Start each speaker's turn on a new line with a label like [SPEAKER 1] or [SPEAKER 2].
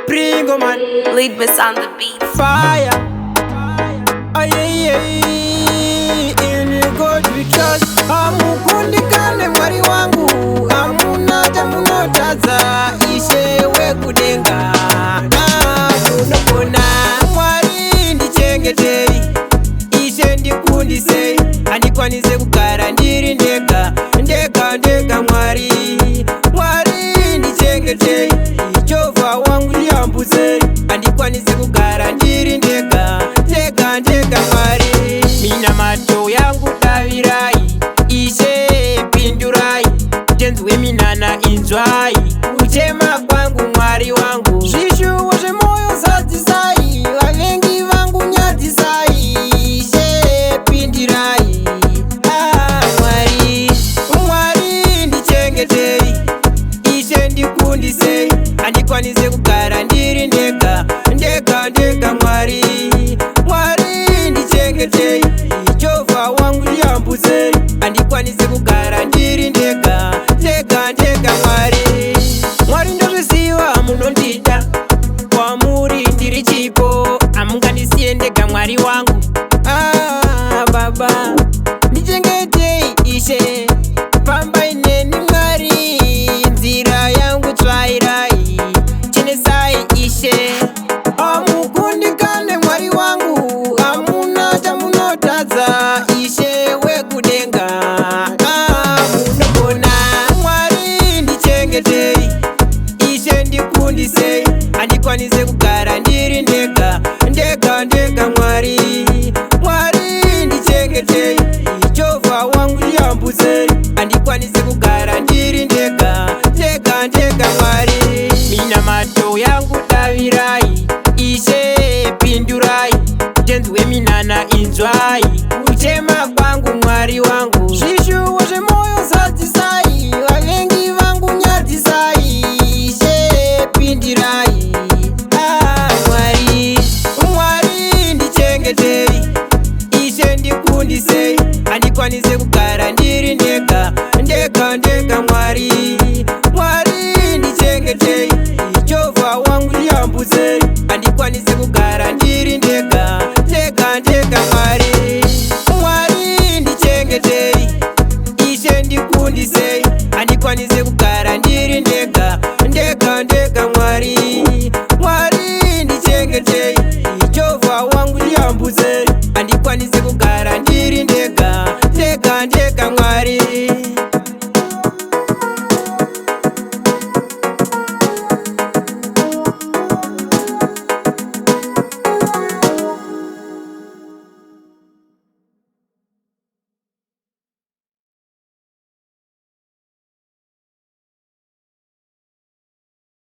[SPEAKER 1] Princo man,
[SPEAKER 2] Leadmas on the beat.
[SPEAKER 1] fire. Aye, in God we trust. Amukundikane Mwari wangu, amuna tamunotaza ishewe kudenga. Tunopona Mwari Ndichengetei, ishe ndikundisei, andikwanise kugara ndiri ndega ndega Mwari Ndichengetei, Jehova wangu ndiyambuzei, andikwanise kugara ndiri ndega ndega Mwari. Mina mato yangu tavirai, ishe pindurai, tenzwe minana inzwai, kuchema kwangu Mwari wangu, zvishuwo zvemoyo zadzisai, vavengi vangu nyadzisai, ishe pindirai. Mwari Ndichengetei, ishe ndikundisei, andikwanise kugara ndiri ndega ndega Mwari Ndichengetei, Jehova wangu ndiyambuzei, andikwanise kugara ndiri ndega ndega Mwari ndozviziva munondida, kwamuri ndiri chipo, amungandisiye ndega Mwari wangu. Baba ndichengetei ishe, fambai neni Mwari, nzira yangu tsvairai, chenesai ishe. Amukundikane Mwari wangu, amuna tamunotadza ishe wekudenga. Munogona Mwari Ndichengetei, ishe ndikundisei, andikwanise kugara ndiri ndega ndega Mwari Ndichengetei, Jehova wangu ndiyambuzei, andikwanise kugara ndiri ndega ndega Mwari. Mina mato yangu tavirai, ishe pindurai, tenzwe minana inzwai, kuchema kwangu Mwari wangu, zvishuwo zvemoyo zadzisai, vavengi vangu nyadzisai, ishe pindirai. Mwari Ndichengetei, ishe ndikundisei, andikwanise kugara ndiri ndega ndega Mwari Ndichengetei, Jehova wangu ndiyambuzei, andikwanise kugara ndiri ndega ndega Mwari Ndichengetei, ishe ndikundisei, andikwanise kugara ndiri ndega ndega Mwari Ndichengetei,